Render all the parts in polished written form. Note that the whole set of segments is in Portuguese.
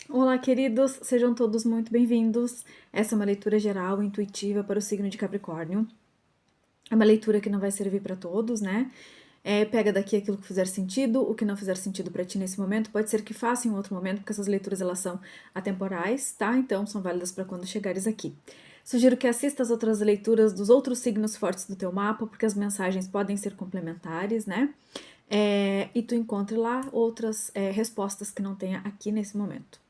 Olá, queridos, sejam todos muito bem-vindos. Essa é uma leitura geral, intuitiva para o signo de Capricórnio. É uma leitura que não vai servir para todos, né? Pega daqui aquilo que fizer sentido, o que não fizer sentido para ti nesse momento, pode ser que faça em outro momento, porque essas leituras elas são atemporais, tá? Então são válidas para quando chegares aqui. Sugiro que assista as outras leituras dos outros signos fortes do teu mapa, porque as mensagens podem ser complementares, né? E tu encontre lá outras respostas que não tenha aqui nesse momento.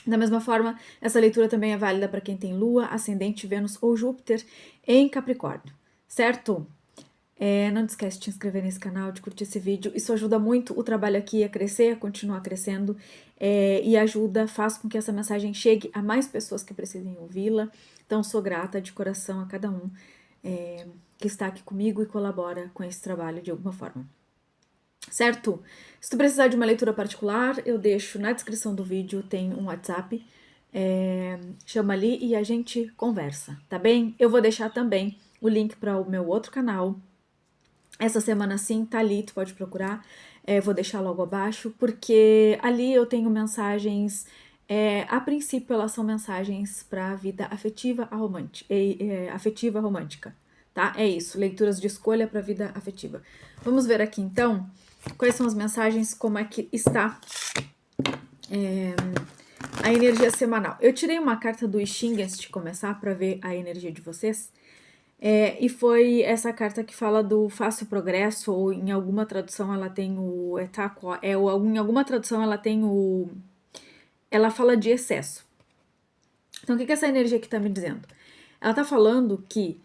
Da mesma forma, essa leitura também é válida para quem tem Lua, Ascendente, Vênus ou Júpiter em Capricórnio, certo? Não te esquece de te inscrever nesse canal, de curtir esse vídeo. Isso ajuda muito o trabalho aqui a crescer, a continuar crescendo e faz com que essa mensagem chegue a mais pessoas que precisem ouvi-la. Então, sou grata de coração a cada um que está aqui comigo e colabora com esse trabalho de alguma forma. Certo? Se tu precisar de uma leitura particular, eu deixo na descrição do vídeo, tem um WhatsApp, chama ali e a gente conversa, tá bem? Eu vou deixar também o link para o meu outro canal. Essa semana sim, tá ali, tu pode procurar. Vou deixar logo abaixo, porque ali eu tenho mensagens, a princípio elas são mensagens para a vida afetiva afetiva romântica, tá? É isso, leituras de escolha para a vida afetiva. Vamos ver aqui então quais são as mensagens, como é que está a energia semanal. Eu tirei uma carta do I Ching antes de começar para ver a energia de vocês. E foi essa carta que fala do fácil progresso, ou em alguma tradução ela tem o em alguma tradução ela tem o. Ela fala de excesso. Então, o que essa energia aqui tá me dizendo? Ela tá falando que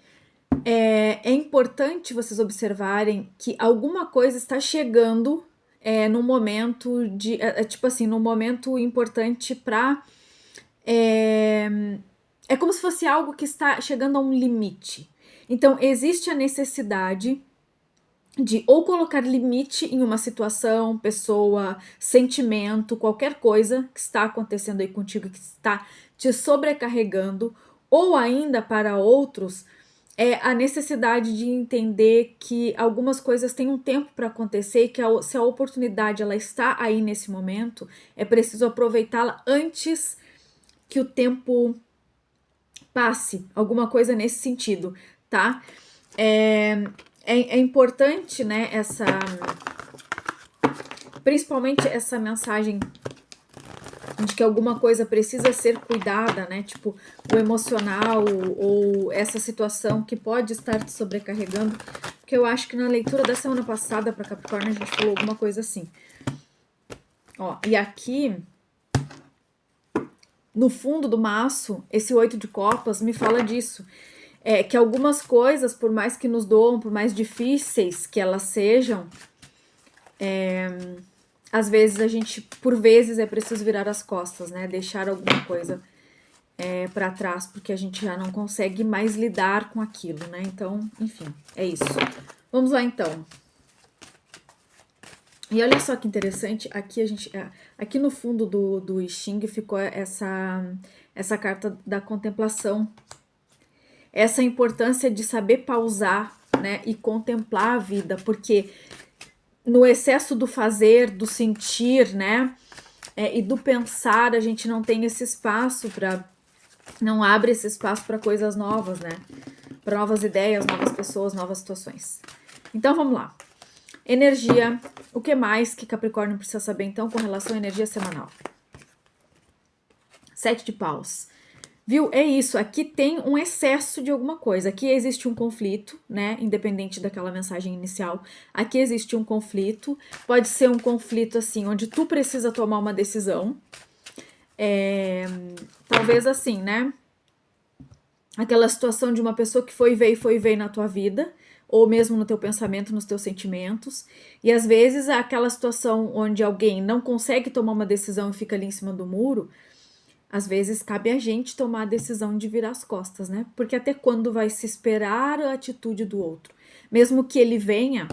é importante vocês observarem que alguma coisa está chegando num momento de. Tipo assim, num momento importante para. É como se fosse algo que está chegando a um limite. Então, existe a necessidade de ou colocar limite em uma situação, pessoa, sentimento, qualquer coisa que está acontecendo aí contigo, que está te sobrecarregando, ou ainda para outros, é a necessidade de entender que algumas coisas têm um tempo para acontecer e que se a oportunidade ela está aí nesse momento, é preciso aproveitá-la antes que o tempo passe, alguma coisa nesse sentido, tá? É importante, né, principalmente essa mensagem de que alguma coisa precisa ser cuidada, né, tipo, o emocional ou essa situação que pode estar te sobrecarregando, porque eu acho que na leitura da semana passada para Capricórnio a gente falou alguma coisa assim. Ó, e aqui no fundo do maço, esse 8 de copas me fala disso. Que algumas coisas, por mais que nos doam, por mais difíceis que elas sejam, às vezes por vezes é preciso virar as costas, né? Deixar alguma coisa para trás, porque a gente já não consegue mais lidar com aquilo, né? Então, enfim, é isso. Vamos lá então. E olha só que interessante, aqui no fundo do I Ching ficou essa carta da contemplação. Essa importância de saber pausar, né, e contemplar a vida, porque no excesso do fazer, do sentir, né, e do pensar, a gente não tem esse espaço não abre esse espaço para coisas novas, né, para novas ideias, novas pessoas, novas situações. Então vamos lá. Energia, o que mais que Capricórnio precisa saber então com relação à energia semanal? 7 de paus. Viu? É isso. Aqui tem um excesso de alguma coisa. Aqui existe um conflito, né? Independente daquela mensagem inicial. Aqui existe um conflito. Pode ser um conflito, assim, onde tu precisa tomar uma decisão. Talvez assim, né? Aquela situação de uma pessoa que foi e veio na tua vida. Ou mesmo no teu pensamento, nos teus sentimentos. E às vezes aquela situação onde alguém não consegue tomar uma decisão e fica ali em cima do muro. Às vezes cabe a gente tomar a decisão de virar as costas, né? Porque até quando vai se esperar a atitude do outro? Mesmo que ele venha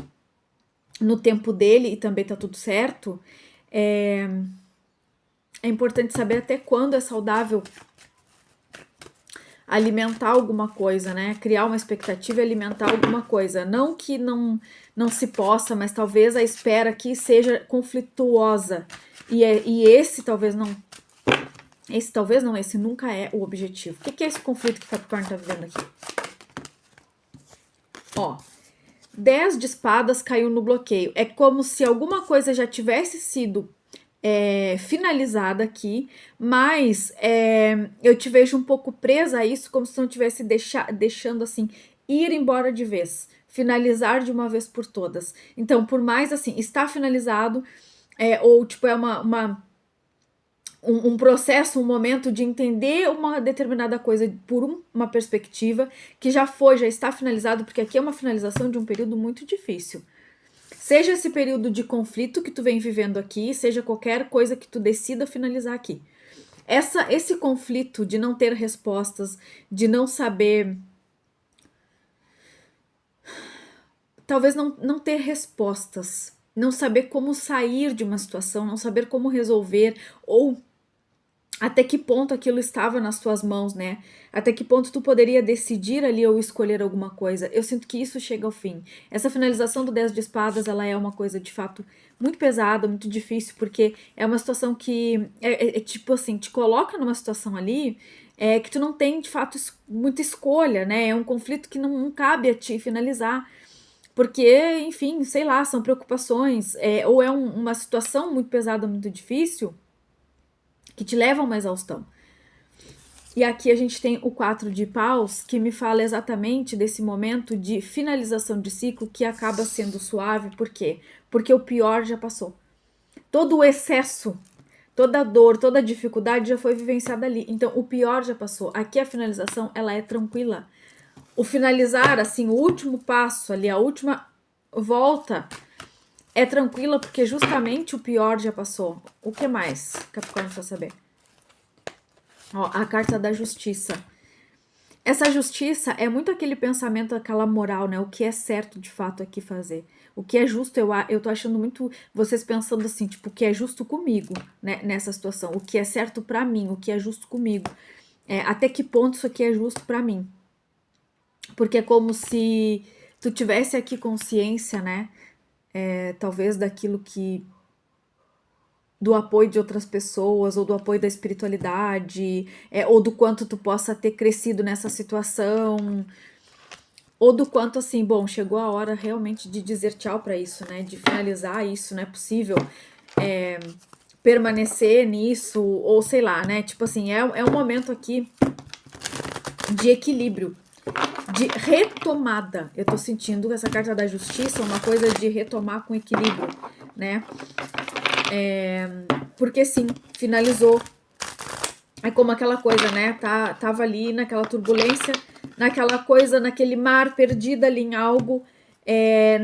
no tempo dele e também tá tudo certo, é importante saber até quando é saudável alimentar alguma coisa, né? Criar uma expectativa e alimentar alguma coisa. Não que não se possa, mas talvez a espera aqui seja conflituosa. E esse talvez Esse talvez não, esse nunca é o objetivo. O que é esse conflito que o Capricórnio tá vivendo aqui? Ó, 10 de espadas caiu no bloqueio. É como se alguma coisa já tivesse sido finalizada aqui, mas eu te vejo um pouco presa a isso, como se não tivesse deixando assim, ir embora de vez, finalizar de uma vez por todas. Então, por mais assim, está finalizado, ou tipo, é um processo, um momento de entender uma determinada coisa por uma perspectiva que já está finalizado, porque aqui é uma finalização de um período muito difícil. Seja esse período de conflito que tu vem vivendo aqui, seja qualquer coisa que tu decida finalizar aqui. Esse conflito de não ter respostas, de não saber. Talvez não ter respostas, não saber como sair de uma situação, não saber como resolver, ou até que ponto aquilo estava nas tuas mãos, né? Até que ponto tu poderia decidir ali ou escolher alguma coisa. Eu sinto que isso chega ao fim. Essa finalização do 10 de espadas, ela é uma coisa de fato muito pesada, muito difícil, porque é uma situação que tipo assim, te coloca numa situação ali que tu não tem de fato muita escolha, né? É um conflito que não cabe a ti finalizar. Porque, enfim, sei lá, são preocupações, ou é uma situação muito pesada, muito difícil, que te leva a uma exaustão. E aqui a gente tem o 4 de paus, que me fala exatamente desse momento de finalização de ciclo que acaba sendo suave. Por quê? Porque o pior já passou. Todo o excesso, toda a dor, toda a dificuldade já foi vivenciada ali. Então, o pior já passou. Aqui a finalização, ela é tranquila. O finalizar, assim, o último passo ali, a última volta, é tranquila porque justamente o pior já passou. O que mais, Capricórnio, precisa saber? Ó, a carta da justiça. Essa justiça é muito aquele pensamento, aquela moral, né? O que é certo de fato aqui fazer. O que é justo, eu tô achando muito vocês pensando assim, tipo, o que é justo comigo, né? Nessa situação. O que é certo pra mim, o que é justo comigo. Até que ponto isso aqui é justo pra mim. Porque é como se tu tivesse aqui consciência, né? Talvez daquilo que do apoio de outras pessoas, ou do apoio da espiritualidade, ou do quanto tu possa ter crescido nessa situação, ou do quanto assim, bom, chegou a hora realmente de dizer tchau para isso, né? De finalizar isso, não é possível permanecer nisso, ou sei lá, né? Tipo assim, é um momento aqui de equilíbrio, de retomada. Eu tô sentindo essa carta da justiça uma coisa de retomar com equilíbrio, né? Porque sim, finalizou. É como aquela coisa, né? Tava ali naquela turbulência, naquela coisa, naquele mar, perdida ali em algo,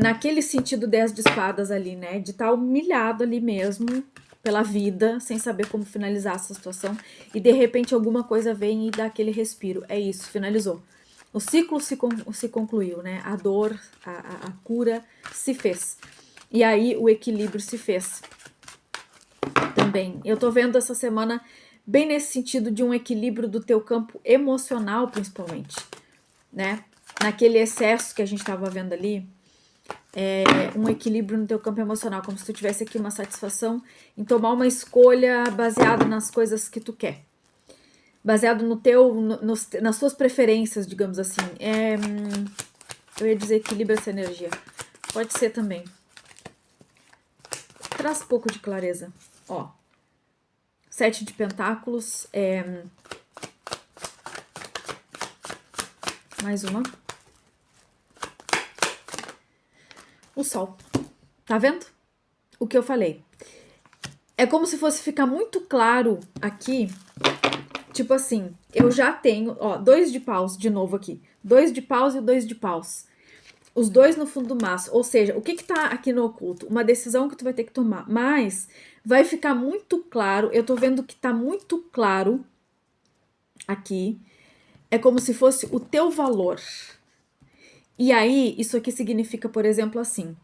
naquele sentido 10 de espadas ali, né? De estar humilhado ali mesmo pela vida, sem saber como finalizar essa situação, e de repente alguma coisa vem e dá aquele respiro. É isso, finalizou. O ciclo se concluiu, né? A dor, a cura se fez. E aí o equilíbrio se fez também. Eu tô vendo essa semana bem nesse sentido de um equilíbrio do teu campo emocional, principalmente, né? Naquele excesso que a gente tava vendo ali, um equilíbrio no teu campo emocional, como se tu tivesse aqui uma satisfação em tomar uma escolha baseada nas coisas que tu quer. Baseado nas suas preferências, digamos assim. Eu ia dizer equilíbrio essa energia. Pode ser também. Traz pouco de clareza. Ó, 7 de pentáculos. Mais uma. O sol. Tá vendo? O que eu falei. É como se fosse ficar muito claro aqui. Tipo assim, eu já tenho, ó, 2 de paus de novo aqui. 2 de paus e 2 de paus. Os dois no fundo do maço. Ou seja, o que tá aqui no oculto? Uma decisão que tu vai ter que tomar. Mas vai ficar muito claro. Eu tô vendo que tá muito claro aqui. É como se fosse o teu valor. E aí, isso aqui significa, por exemplo, assim.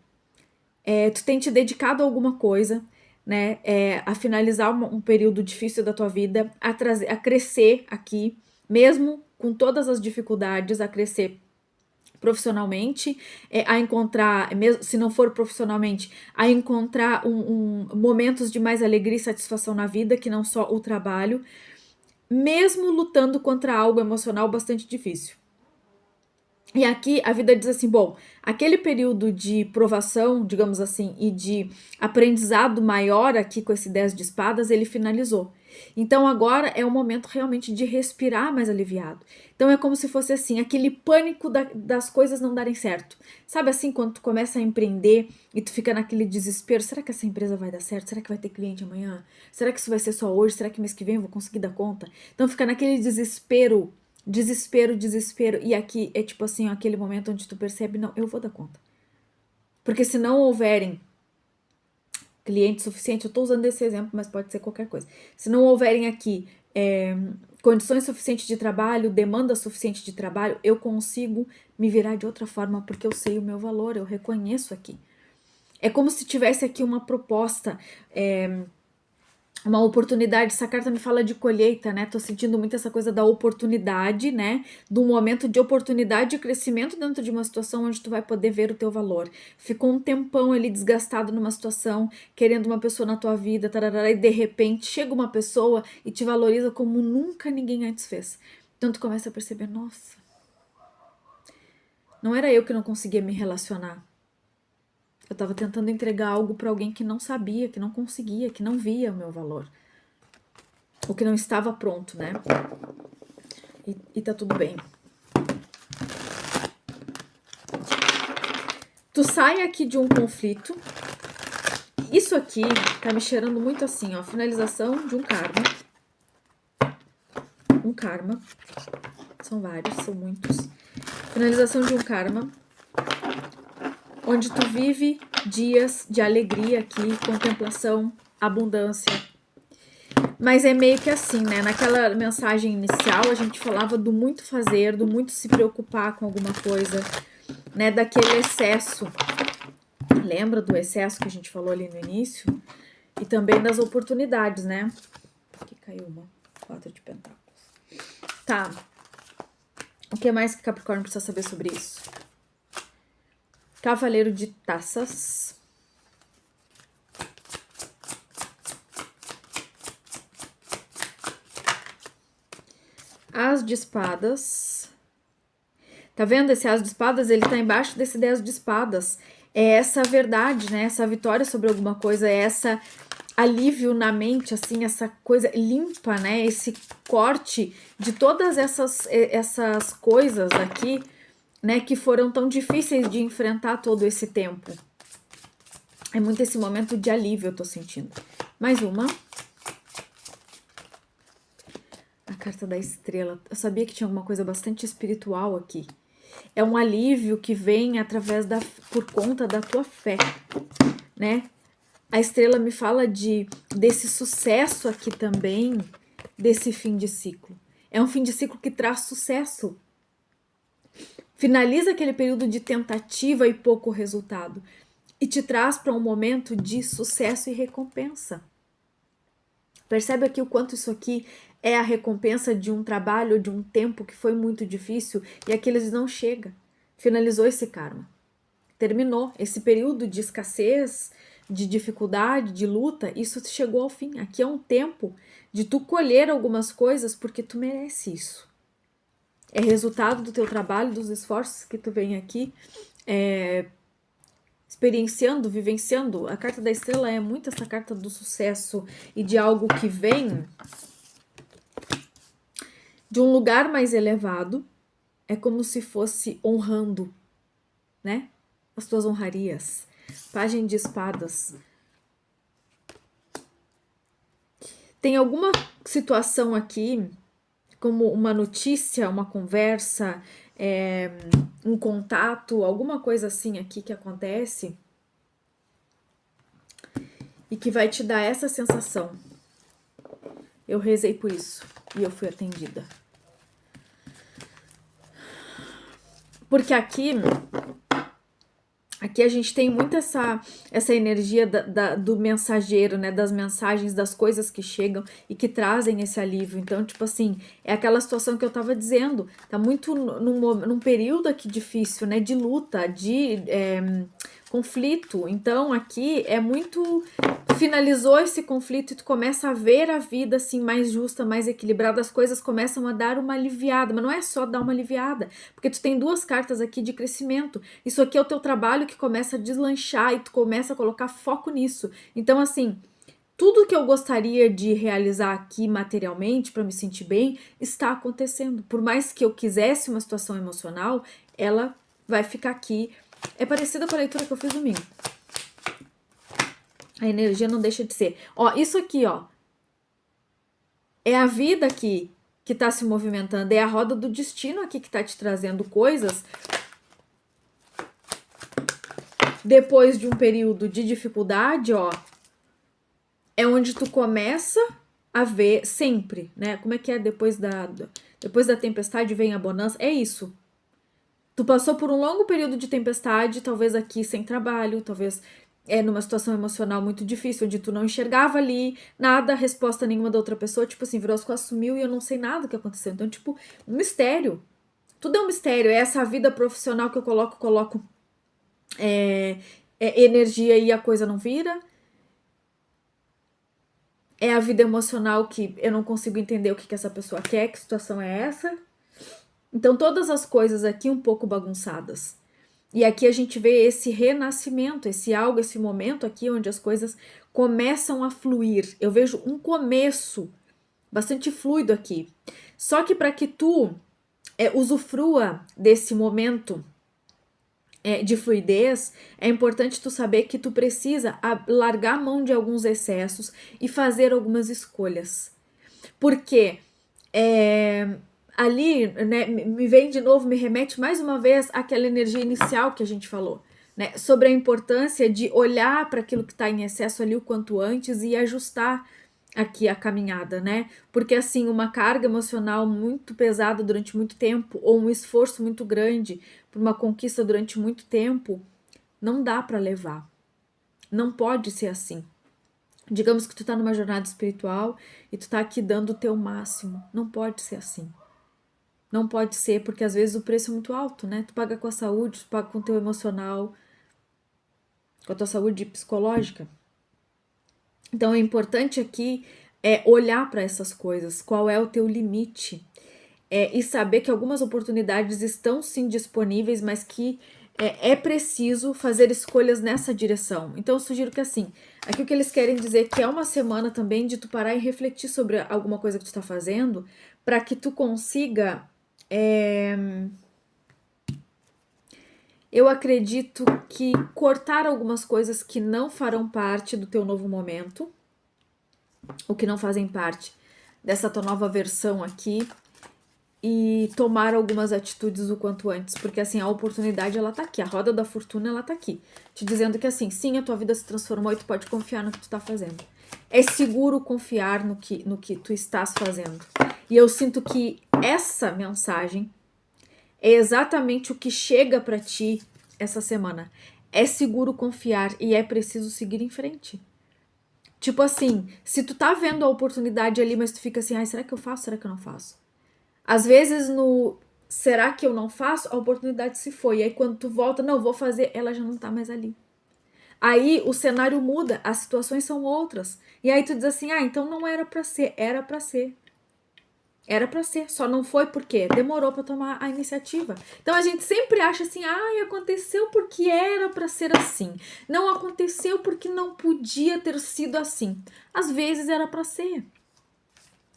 Tu tem te dedicado a alguma coisa, né? A finalizar um período difícil da tua vida, a crescer aqui, mesmo com todas as dificuldades, a crescer profissionalmente, a encontrar, mesmo se não for profissionalmente, a encontrar momentos de mais alegria e satisfação na vida, que não só o trabalho, mesmo lutando contra algo emocional bastante difícil. E aqui a vida diz assim, bom, aquele período de provação, digamos assim, e de aprendizado maior aqui com esse 10 de espadas, ele finalizou. Então agora é o momento realmente de respirar mais aliviado. Então é como se fosse assim, aquele pânico das coisas não darem certo. Sabe assim, quando tu começa a empreender e tu fica naquele desespero, será que essa empresa vai dar certo? Será que vai ter cliente amanhã? Será que isso vai ser só hoje? Será que mês que vem eu vou conseguir dar conta? Então fica naquele desespero, desespero. E aqui é tipo assim, aquele momento onde tu percebe, não, eu vou dar conta. Porque se não houverem cliente suficiente, eu tô usando esse exemplo, mas pode ser qualquer coisa. Se não houverem aqui condições suficientes de trabalho, demanda suficiente de trabalho, eu consigo me virar de outra forma, porque eu sei o meu valor, eu reconheço aqui. É como se tivesse aqui uma proposta, uma oportunidade. Essa carta me fala de colheita, né? Tô sentindo muito essa coisa da oportunidade, né? Do momento de oportunidade e crescimento dentro de uma situação onde tu vai poder ver o teu valor. Ficou um tempão ali desgastado numa situação, querendo uma pessoa na tua vida, tarará, e de repente chega uma pessoa e te valoriza como nunca ninguém antes fez. Então tu começa a perceber, nossa, não era eu que não conseguia me relacionar. Eu tava tentando entregar algo para alguém que não sabia, que não conseguia, que não via o meu valor. O que não estava pronto, né? E tá tudo bem. Tu sai aqui de um conflito. Isso aqui tá me cheirando muito assim, ó. Finalização de um karma. Um karma. São vários, são muitos. Finalização de um karma. Onde tu vive dias de alegria aqui, contemplação, abundância. Mas é meio que assim, né? Naquela mensagem inicial a gente falava do muito fazer, do muito se preocupar com alguma coisa, né? Daquele excesso. Lembra do excesso que a gente falou ali no início? E também das oportunidades, né? Aqui caiu uma. 4 de pentáculos. Tá. O que mais que Capricórnio precisa saber sobre isso? Cavaleiro de Taças. As de Espadas. Tá vendo? Esse As de Espadas, ele tá embaixo desse 10 de Espadas. É essa verdade, né? Essa vitória sobre alguma coisa, é essa alívio na mente, assim, essa coisa limpa, né? Esse corte de todas essas coisas aqui, né? Que foram tão difíceis de enfrentar todo esse tempo. É muito esse momento de alívio eu tô sentindo. Mais uma. A carta da estrela. Eu sabia que tinha alguma coisa bastante espiritual aqui. É um alívio que vem por conta da tua fé, né? A estrela me fala desse sucesso aqui também, desse fim de ciclo. É um fim de ciclo que traz sucesso. Finaliza aquele período de tentativa e pouco resultado e te traz para um momento de sucesso e recompensa. Percebe aqui o quanto isso aqui é a recompensa de um trabalho, de um tempo que foi muito difícil e aqueles não chega. Finalizou esse karma. Terminou esse período de escassez, de dificuldade, de luta, isso chegou ao fim. Aqui é um tempo de tu colher algumas coisas porque tu merece isso. É resultado do teu trabalho, dos esforços que tu vem aqui experienciando, vivenciando. A carta da estrela é muito essa carta do sucesso e de algo que vem de um lugar mais elevado. É como se fosse honrando, né? As tuas honrarias. Página de espadas. Tem alguma situação aqui, como uma notícia, uma conversa, um contato, alguma coisa assim aqui que acontece e que vai te dar essa sensação. Eu rezei por isso e eu fui atendida. Porque aqui Aqui a gente tem muito essa energia do mensageiro, né? Das mensagens, das coisas que chegam e que trazem esse alívio. Então, tipo assim, é aquela situação que eu tava dizendo. Tá muito num período aqui difícil, né? De luta, de conflito. Então, aqui é muito. Finalizou esse conflito e tu começa a ver a vida assim mais justa, mais equilibrada, as coisas começam a dar uma aliviada, mas não é só dar uma aliviada, porque tu tem duas cartas aqui de crescimento. Isso aqui é o teu trabalho que começa a deslanchar e tu começa a colocar foco nisso. Então, assim, tudo que eu gostaria de realizar aqui materialmente para me sentir bem está acontecendo. Por mais que eu quisesse uma situação emocional, ela vai ficar aqui. É parecida com a leitura que eu fiz domingo. A energia não deixa de ser. Ó, isso aqui, ó, é a vida aqui que tá se movimentando, é a roda do destino aqui que tá te trazendo coisas depois de um período de dificuldade, ó. É onde tu começa a ver sempre, né? Como é que é depois da tempestade vem a bonança? É isso. Tu passou por um longo período de tempestade, talvez aqui sem trabalho, talvez numa situação emocional muito difícil, onde tu não enxergava ali nada, resposta nenhuma da outra pessoa, tipo assim, virou as costas, sumiu e eu não sei nada o que aconteceu. Então, tipo, um mistério. Tudo é um mistério. É essa vida profissional que eu coloco energia e a coisa não vira. É a vida emocional que eu não consigo entender o que essa pessoa quer, que situação é essa. Então, todas as coisas aqui um pouco bagunçadas. E aqui a gente vê esse renascimento, esse algo, esse momento aqui onde as coisas começam a fluir. Eu vejo um começo bastante fluido aqui. Só que para que tu usufrua desse momento de fluidez, é importante tu saber que tu precisa largar a mão de alguns excessos e fazer algumas escolhas. Porque ali, né, me vem de novo, me remete mais uma vez àquela energia inicial que a gente falou, né, sobre a importância de olhar para aquilo que está em excesso ali o quanto antes e ajustar aqui a caminhada, né? Porque assim, uma carga emocional muito pesada durante muito tempo ou um esforço muito grande por uma conquista durante muito tempo, não dá para levar. Não pode ser assim. Digamos que tu tá numa jornada espiritual e tu tá aqui dando o teu máximo. Não pode ser assim. Não pode ser, porque às vezes o preço é muito alto, né? Tu paga com a saúde, tu paga com o teu emocional, com a tua saúde psicológica. Então é importante aqui olhar para essas coisas, qual é o teu limite, e saber que algumas oportunidades estão sim disponíveis, mas que é preciso fazer escolhas nessa direção. Então eu sugiro que assim, aqui o que eles querem dizer é que é uma semana também de tu parar e refletir sobre alguma coisa que tu está fazendo, para que tu consiga eu acredito que cortar algumas coisas que não farão parte do teu novo momento, ou que não fazem parte dessa tua nova versão aqui, e tomar algumas atitudes o quanto antes, porque assim, a oportunidade ela tá aqui, a roda da fortuna ela tá aqui, te dizendo que assim, sim, a tua vida se transformou e tu pode confiar no que tu tá fazendo. É seguro confiar no que tu estás fazendo. E eu sinto que essa mensagem é exatamente o que chega para ti essa semana. É seguro confiar e é preciso seguir em frente. Tipo assim, se tu tá vendo a oportunidade ali, mas tu fica assim, ai, será que eu faço? Será que eu não faço? Às vezes no será que eu não faço? A oportunidade se foi. E aí quando tu volta, não, vou fazer, ela já não tá mais ali. Aí o cenário muda, as situações são outras. E aí tu diz assim, ah, então não era pra ser, era pra ser. Era pra ser, só não foi porque demorou pra tomar a iniciativa. Então a gente sempre acha assim, ah, aconteceu porque era pra ser assim. Não aconteceu porque não podia ter sido assim. Às vezes era pra ser.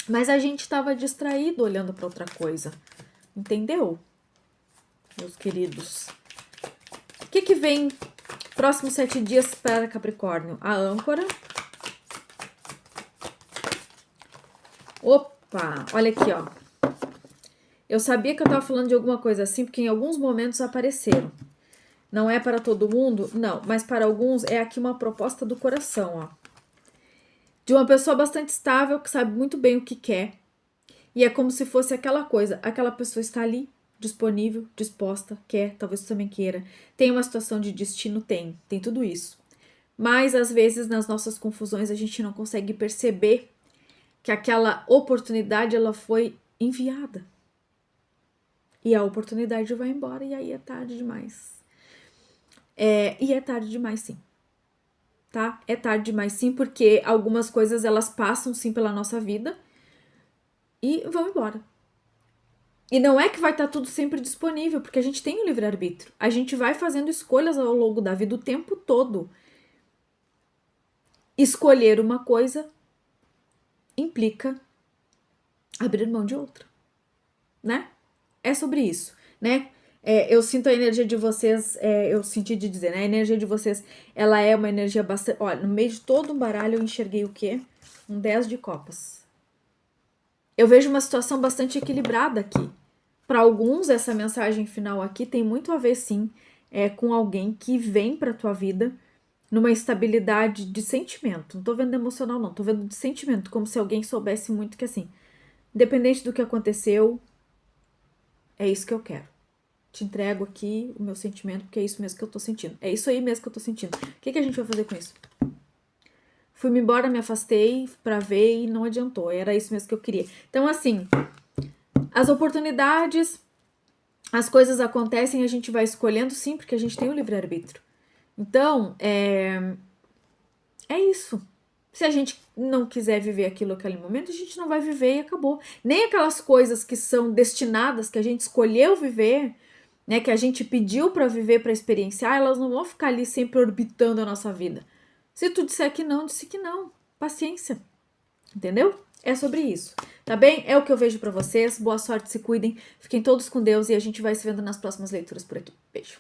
Mas a gente estava distraído olhando para outra coisa. Entendeu? Meus queridos. O que vem próximos 7 dias para Capricórnio? A âncora. Opa, olha aqui, ó. Eu sabia que eu tava falando de alguma coisa assim, porque em alguns momentos apareceram. Não é para todo mundo? Não, mas para alguns é aqui uma proposta do coração, ó. De uma pessoa bastante estável, que sabe muito bem o que quer. E é como se fosse aquela coisa, aquela pessoa está ali, disponível, disposta, quer, talvez tu também queira. Tem uma situação de destino? Tem tudo isso. Mas às vezes nas nossas confusões a gente não consegue perceber que aquela oportunidade ela foi enviada. E a oportunidade vai embora e aí é tarde demais. E é tarde demais sim. Tá? É tarde demais sim, porque algumas coisas elas passam sim pela nossa vida e vão embora. E não é que vai estar tudo sempre disponível, porque a gente tem o livre-arbítrio. A gente vai fazendo escolhas ao longo da vida o tempo todo. Escolher uma coisa implica abrir mão de outra, né? É sobre isso, né? Eu sinto a energia de vocês, eu senti de dizer, né? A energia de vocês, ela é uma energia bastante... Olha, no meio de todo um baralho eu enxerguei o quê? Um 10 de copas. Eu vejo uma situação bastante equilibrada aqui. Para alguns, essa mensagem final aqui tem muito a ver, sim, com alguém que vem para tua vida numa estabilidade de sentimento. Não tô vendo emocional, não. Tô vendo de sentimento, como se alguém soubesse muito que, assim, independente do que aconteceu, é isso que eu quero. Te entrego aqui o meu sentimento, porque é isso mesmo que eu tô sentindo. É isso aí mesmo que eu tô sentindo. O que a gente vai fazer com isso? Fui-me embora, me afastei pra ver e não adiantou. Era isso mesmo que eu queria. Então, assim, as oportunidades, as coisas acontecem, a gente vai escolhendo sim, porque a gente tem o livre-arbítrio. Então, é isso. Se a gente não quiser viver aquilo naquele momento, a gente não vai viver e acabou. Nem aquelas coisas que são destinadas, que a gente escolheu viver, né, que a gente pediu para viver, para experienciar, elas não vão ficar ali sempre orbitando a nossa vida. Se tu disser que não, disse que não. Paciência. Entendeu? É sobre isso. Tá bem? É o que eu vejo para vocês. Boa sorte, se cuidem. Fiquem todos com Deus e a gente vai se vendo nas próximas leituras por aqui. Beijo.